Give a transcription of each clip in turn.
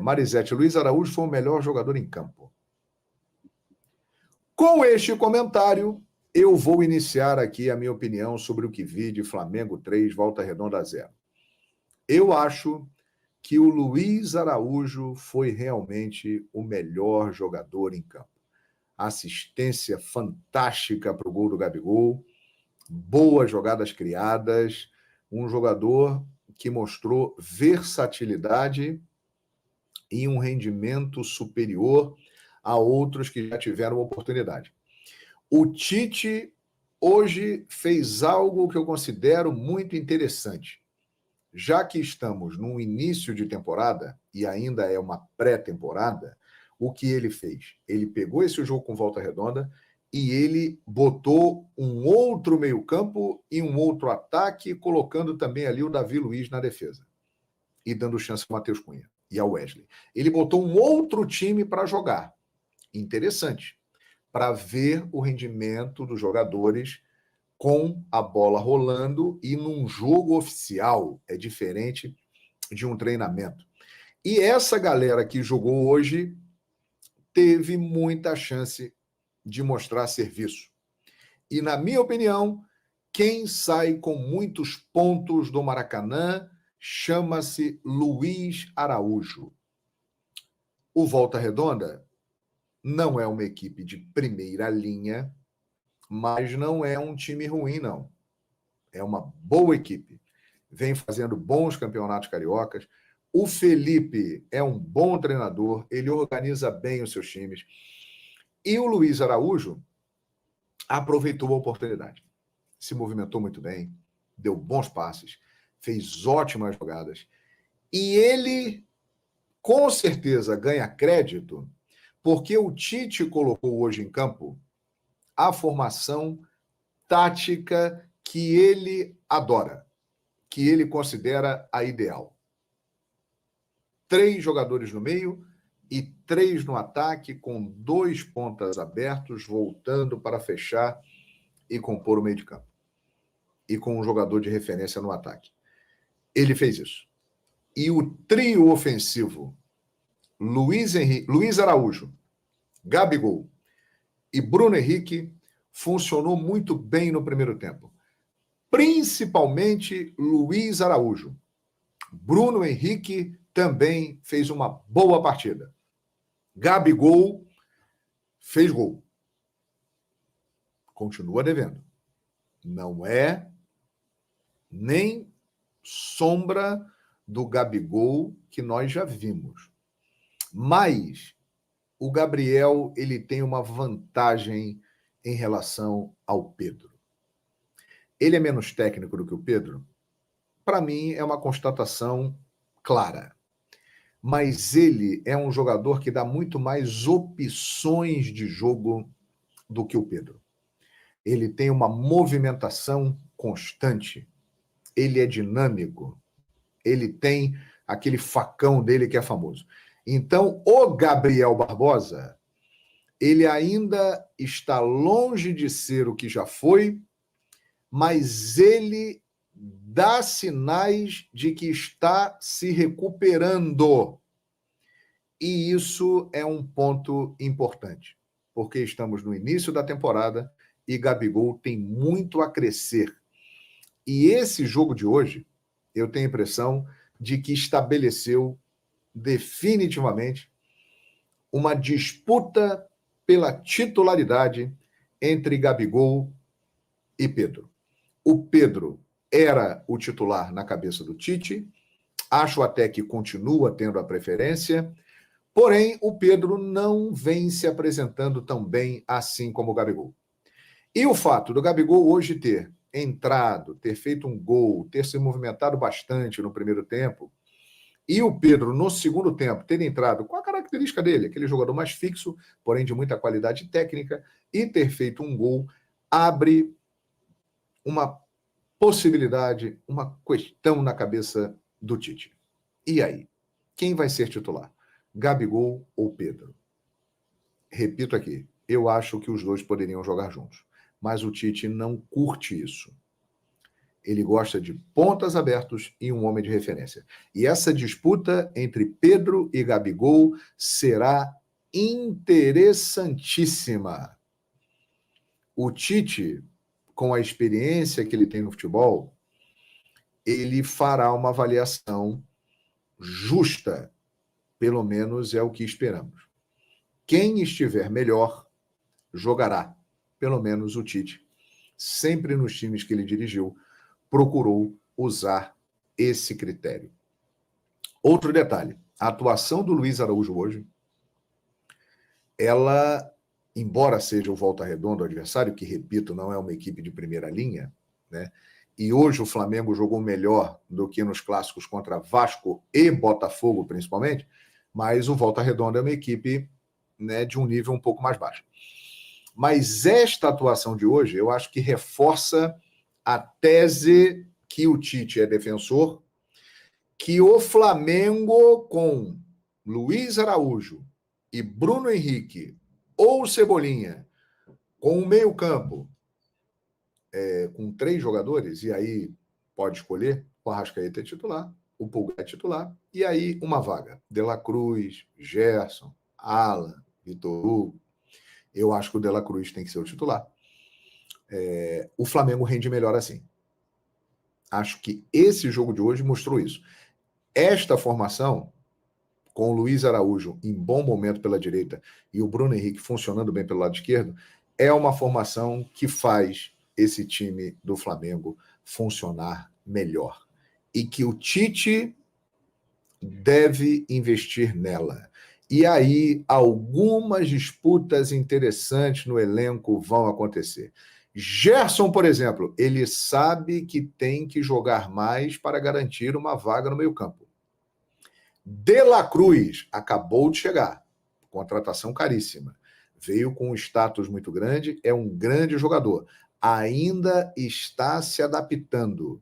Marisete, Luiz Araújo foi o melhor jogador em campo. Com este comentário, eu vou iniciar aqui a minha opinião sobre o que vi de Flamengo 3, Volta Redonda 0. Eu acho que o Luiz Araújo foi realmente o melhor jogador em campo. Assistência fantástica para o gol do Gabigol, boas jogadas criadas, um jogador que mostrou versatilidade e um rendimento superior a outros que já tiveram oportunidade. O Tite hoje fez algo que eu considero muito interessante. Já que estamos no início de temporada, e ainda é uma pré-temporada, o que ele fez? Ele pegou esse jogo com Volta Redonda e ele botou um outro meio-campo e um outro ataque, colocando também ali o Davi Luiz na defesa. E dando chance ao Matheus Cunha e ao Wesley. Ele botou um outro time para jogar. Interessante. Para ver o rendimento dos jogadores com a bola rolando e num jogo oficial. É diferente de um treinamento. E essa galera que jogou hoje teve muita chance de mostrar serviço. E, na minha opinião, quem sai com muitos pontos do Maracanã chama-se Luiz Araújo. O Volta Redonda não é uma equipe de primeira linha, mas não é um time ruim, não. É uma boa equipe. Vem fazendo bons campeonatos cariocas. O Felipe é um bom treinador, ele organiza bem os seus times. E o Luiz Araújo aproveitou a oportunidade. Se movimentou muito bem, deu bons passes, fez ótimas jogadas. E ele, com certeza, ganha crédito porque o Tite colocou hoje em campo a formação tática que ele adora, que ele considera a ideal. 3 jogadores no meio e 3 no ataque, com 2 pontas abertos, voltando para fechar e compor o meio de campo. E com um jogador de referência no ataque. Ele fez isso. E o trio ofensivo, Luiz Araújo, Gabigol e Bruno Henrique, funcionou muito bem no primeiro tempo. Principalmente Luiz Araújo. Bruno Henrique também fez uma boa partida. Gabigol fez gol. Continua devendo. Não é nem sombra do Gabigol que nós já vimos. Mas o Gabriel, ele tem uma vantagem em relação ao Pedro. Ele é menos técnico do que o Pedro? Para mim, é uma constatação clara. Mas ele é um jogador que dá muito mais opções de jogo do que o Pedro. Ele tem uma movimentação constante. Ele é dinâmico. Ele tem aquele facão dele que é famoso. Então, o Gabriel Barbosa, ele ainda está longe de ser o que já foi, mas ele dá sinais de que está se recuperando. E isso é um ponto importante, porque estamos no início da temporada e Gabigol tem muito a crescer. E esse jogo de hoje, eu tenho a impressão de que estabeleceu definitivamente uma disputa pela titularidade entre Gabigol e Pedro. O Pedro era o titular na cabeça do Tite, acho até que continua tendo a preferência, porém o Pedro não vem se apresentando tão bem assim como o Gabigol. E o fato do Gabigol hoje ter entrado, ter feito um gol, ter se movimentado bastante no primeiro tempo, e o Pedro, no segundo tempo, ter entrado com a característica dele, aquele jogador mais fixo, porém de muita qualidade técnica, e ter feito um gol, abre uma possibilidade, uma questão na cabeça do Tite. E aí? Quem vai ser titular? Gabigol ou Pedro? Repito aqui, eu acho que os dois poderiam jogar juntos. Mas o Tite não curte isso. Ele gosta de pontas abertos e um homem de referência. E essa disputa entre Pedro e Gabigol será interessantíssima. O Tite, com a experiência que ele tem no futebol, ele fará uma avaliação justa, pelo menos é o que esperamos. Quem estiver melhor, jogará. Pelo menos o Tite, sempre nos times que ele dirigiu, procurou usar esse critério. Outro detalhe, a atuação do Luiz Araújo hoje, ela, embora seja o Volta Redonda, o adversário, que, repito, não é uma equipe de primeira linha, né? E hoje o Flamengo jogou melhor do que nos clássicos contra Vasco e Botafogo, principalmente, mas o Volta Redonda é uma equipe, né, de um nível um pouco mais baixo. Mas esta atuação de hoje, eu acho que reforça a tese que o Tite é defensor, que o Flamengo com Luiz Araújo e Bruno Henrique ou Cebolinha, com o meio-campo, com 3 jogadores, e aí pode escolher, o Arrascaeta é titular, o Pulgar é titular, e aí uma vaga. De La Cruz, Gerson, Alan, Vitor Hugo. Eu acho que o De La Cruz tem que ser o titular. O Flamengo rende melhor assim. Acho que esse jogo de hoje mostrou isso. Esta formação, com o Luiz Araújo em bom momento pela direita e o Bruno Henrique funcionando bem pelo lado esquerdo, é uma formação que faz esse time do Flamengo funcionar melhor. E que o Tite deve investir nela. E aí, algumas disputas interessantes no elenco vão acontecer. Gerson, por exemplo, ele sabe que tem que jogar mais para garantir uma vaga no meio-campo. De La Cruz acabou de chegar, contratação caríssima. Veio com um status muito grande, é um grande jogador. Ainda está se adaptando.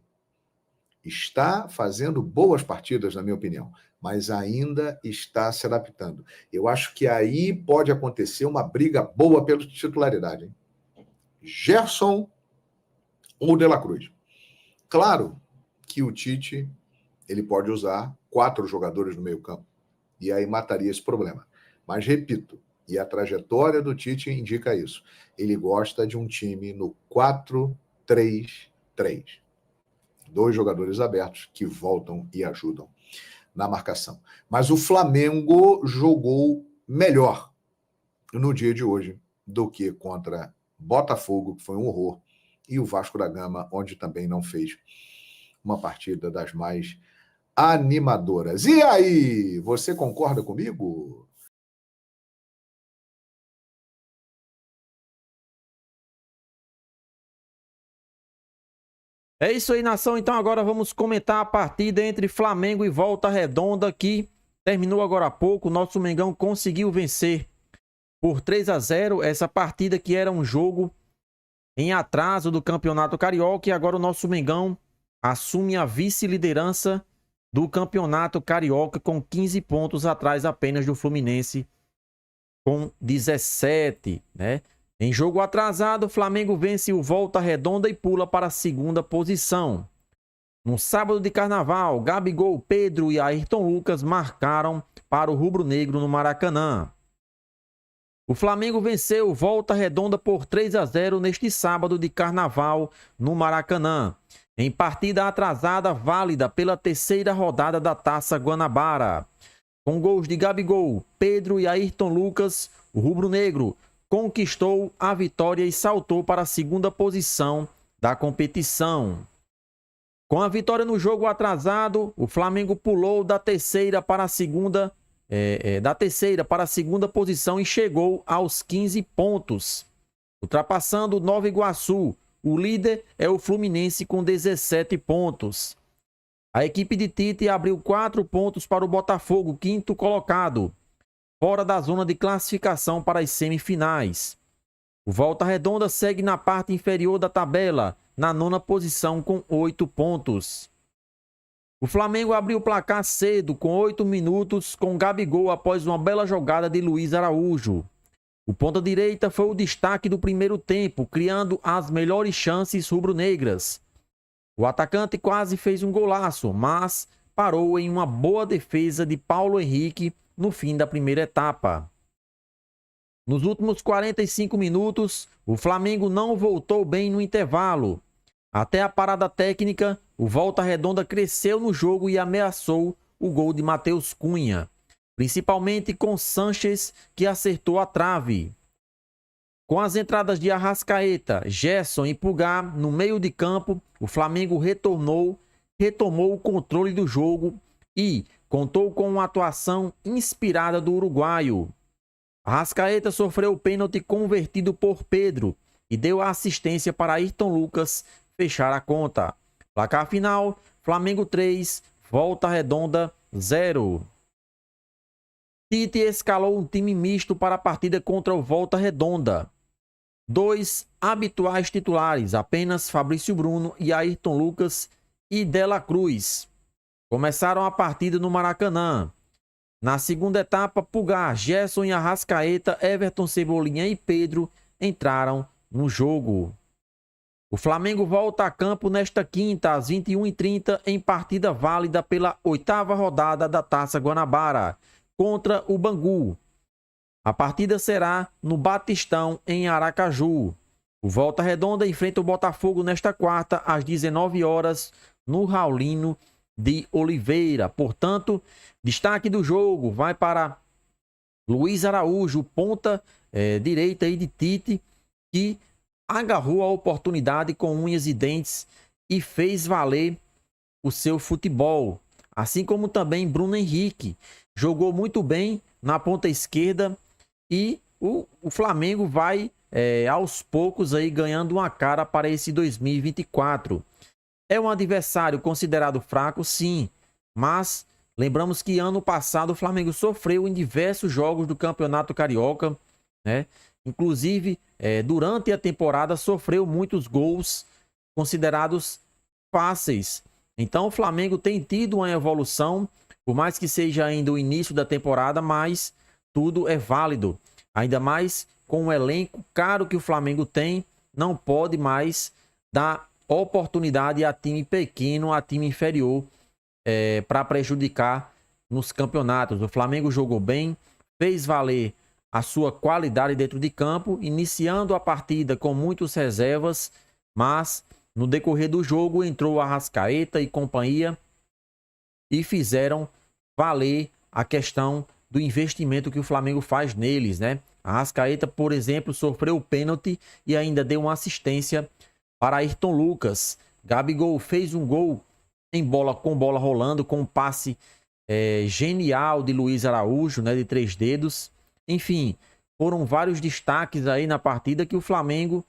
Está fazendo boas partidas, na minha opinião, mas ainda está se adaptando. Eu acho que aí pode acontecer uma briga boa pela titularidade, hein? Gerson ou De La Cruz. Claro que o Tite ele pode usar 4 jogadores no meio-campo e aí mataria esse problema. Mas repito, e a trajetória do Tite indica isso. Ele gosta de um time no 4-3-3. 2 jogadores abertos que voltam e ajudam na marcação. Mas o Flamengo jogou melhor no dia de hoje do que contra Botafogo, que foi um horror, e o Vasco da Gama, onde também não fez uma partida das mais animadoras. E aí, você concorda comigo? É isso aí, nação. Então agora vamos comentar a partida entre Flamengo e Volta Redonda, que terminou agora há pouco. O nosso Mengão conseguiu vencer por 3-0 essa partida, que era um jogo em atraso do Campeonato Carioca, e agora o nosso Mengão assume a vice-liderança do Campeonato Carioca com 15 pontos atrás apenas do Fluminense com 17, né? Em jogo atrasado, o Flamengo vence o Volta Redonda e pula para a segunda posição. No sábado de carnaval, Gabigol, Pedro e Ayrton Lucas marcaram para o rubro-negro no Maracanã. O Flamengo venceu o Volta Redonda por 3-0 neste sábado de carnaval no Maracanã, em partida atrasada válida pela terceira rodada da Taça Guanabara. Com gols de Gabigol, Pedro e Ayrton Lucas, o rubro-negro conquistou a vitória e saltou para a segunda posição da competição. Com a vitória no jogo atrasado, o Flamengo pulou da terceira para a segunda posição e chegou aos 15 pontos, ultrapassando o Nova Iguaçu. O líder é o Fluminense com 17 pontos. A equipe de Tite abriu 4 pontos para o Botafogo, quinto colocado, fora da zona de classificação para as semifinais. O Volta Redonda segue na parte inferior da tabela, na 9ª posição com 8 pontos. O Flamengo abriu o placar cedo, com 8 minutos, com Gabigol após uma bela jogada de Luiz Araújo. O ponta-direita foi o destaque do primeiro tempo, criando as melhores chances rubro-negras. O atacante quase fez um golaço, mas parou em uma boa defesa de Paulo Henrique no fim da primeira etapa. Nos últimos 45 minutos, o Flamengo não voltou bem no intervalo. Até a parada técnica, o Volta Redonda cresceu no jogo e ameaçou o gol de Matheus Cunha, principalmente com Sanches, que acertou a trave. Com as entradas de Arrascaeta, Gerson e Pulgar no meio de campo, o Flamengo retomou o controle do jogo e contou com uma atuação inspirada do uruguaio. Arrascaeta sofreu o pênalti convertido por Pedro e deu a assistência para Ayrton Lucas fechar a conta. Placar final, Flamengo 3, Volta Redonda 0. Tite escalou um time misto para a partida contra o Volta Redonda. 2 habituais titulares, apenas Fabrício Bruno e Ayrton Lucas e Dela Cruz. Começaram a partida no Maracanã. Na segunda etapa, Pulgar, Gerson e Arrascaeta, Everton, Cebolinha e Pedro entraram no jogo. O Flamengo volta a campo nesta quinta, às 21h30, em partida válida pela 8ª rodada da Taça Guanabara, contra o Bangu. A partida será no Batistão, em Aracaju. O Volta Redonda enfrenta o Botafogo nesta quarta, às 19 horas, no Raulino de Oliveira. Portanto, destaque do jogo vai para Luiz Araújo, ponta direita aí de Tite, que agarrou a oportunidade com unhas e dentes e fez valer o seu futebol. Assim como também Bruno Henrique, jogou muito bem na ponta esquerda e o Flamengo vai aos poucos aí ganhando uma cara para esse 2024. É um adversário considerado fraco, sim, mas lembramos que ano passado o Flamengo sofreu em diversos jogos do Campeonato Carioca, né? Inclusive, durante a temporada sofreu muitos gols considerados fáceis. Então o Flamengo tem tido uma evolução, por mais que seja ainda o início da temporada, mas tudo é válido. Ainda mais com o elenco caro que o Flamengo tem, não pode mais dar oportunidade a time pequeno, a time inferior, para prejudicar nos campeonatos. O Flamengo jogou bem, fez valer a sua qualidade dentro de campo, iniciando a partida com muitas reservas, mas no decorrer do jogo entrou Arrascaeta e companhia e fizeram valer a questão do investimento que o Flamengo faz neles, né? Arrascaeta, por exemplo, sofreu o pênalti e ainda deu uma assistência para Ayrton Lucas. Gabigol fez um gol com bola rolando, com um passe genial de Luiz Araújo, né, de 3 dedos. Enfim, foram vários destaques aí na partida que o Flamengo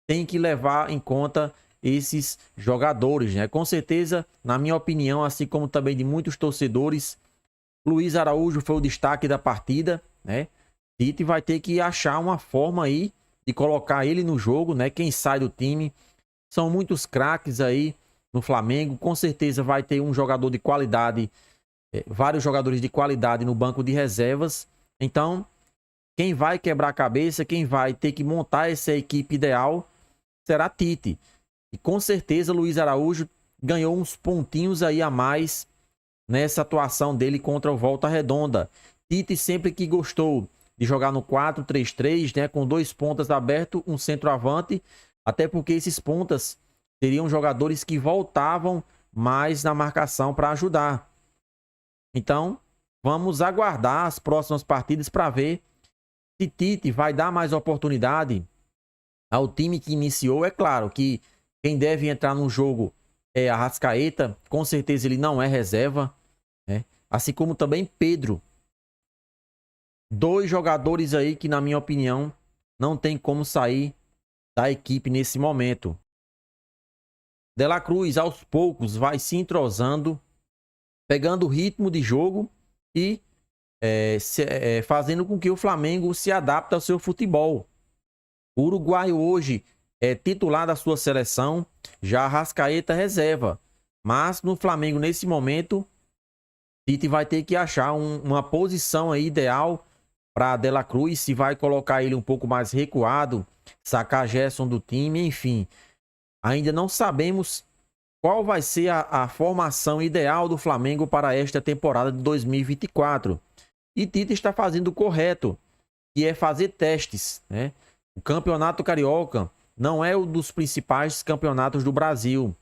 tem que levar em conta esses jogadores, né? Com certeza, na minha opinião, assim como também de muitos torcedores, Luiz Araújo foi o destaque da partida, né? Tite vai ter que achar uma forma aí de colocar ele no jogo, né? Quem sai do time, são muitos craques aí no Flamengo, com certeza vai ter um jogador de qualidade, vários jogadores de qualidade no banco de reservas. Então, quem vai quebrar a cabeça, quem vai ter que montar essa equipe ideal será Tite. E com certeza Luiz Araújo ganhou uns pontinhos aí a mais nessa atuação dele contra o Volta Redonda. Tite sempre que gostou de jogar no 4-3-3, né, com 2 pontas abertos, um centroavante, até porque esses pontas seriam jogadores que voltavam mais na marcação para ajudar. Então, vamos aguardar as próximas partidas para ver se Tite vai dar mais oportunidade ao time que iniciou. É claro que quem deve entrar no jogo é Arrascaeta, com certeza ele não é reserva, né? Assim como também Pedro. 2 jogadores aí que, na minha opinião, não tem como sair da equipe nesse momento. Dela Cruz, aos poucos, vai se entrosando, pegando o ritmo de jogo e fazendo com que o Flamengo se adapte ao seu futebol. O uruguaio hoje é titular da sua seleção, já Arrascaeta reserva. Mas no Flamengo, nesse momento, Tite vai ter que achar uma posição aí ideal para Dela Cruz, se vai colocar ele um pouco mais recuado, sacar Gerson do time, enfim. Ainda não sabemos qual vai ser a formação ideal do Flamengo para esta temporada de 2024. E Tite está fazendo o correto, que é fazer testes, né? O Campeonato Carioca não é um dos principais campeonatos do Brasil.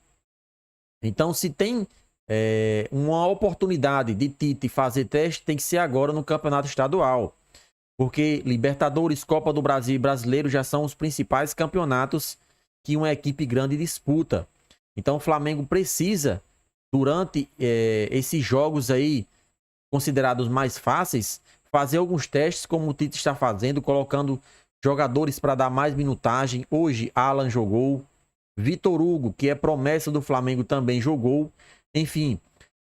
Então, se tem uma oportunidade de Tite fazer teste, tem que ser agora no Campeonato Estadual. Porque Libertadores, Copa do Brasil e Brasileiro já são os principais campeonatos que uma equipe grande disputa. Então o Flamengo precisa, durante esses jogos aí, considerados mais fáceis, fazer alguns testes, como o Tite está fazendo, colocando jogadores para dar mais minutagem. Hoje, Alan jogou. Vitor Hugo, que é promessa do Flamengo, também jogou. Enfim,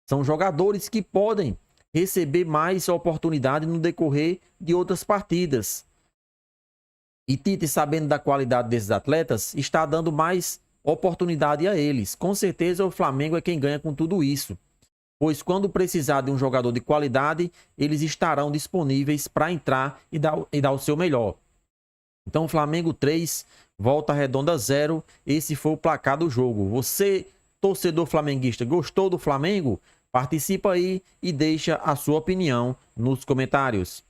são jogadores que podem receber mais oportunidade no decorrer de outras partidas. E Tite, sabendo da qualidade desses atletas, está dando mais oportunidade a eles. Com certeza o Flamengo é quem ganha com tudo isso. Pois quando precisar de um jogador de qualidade, eles estarão disponíveis para entrar e dar o seu melhor. Então Flamengo 3, Volta Redonda 0. Esse foi o placar do jogo. Você, torcedor flamenguista, gostou do Flamengo? Participa aí e deixa a sua opinião nos comentários.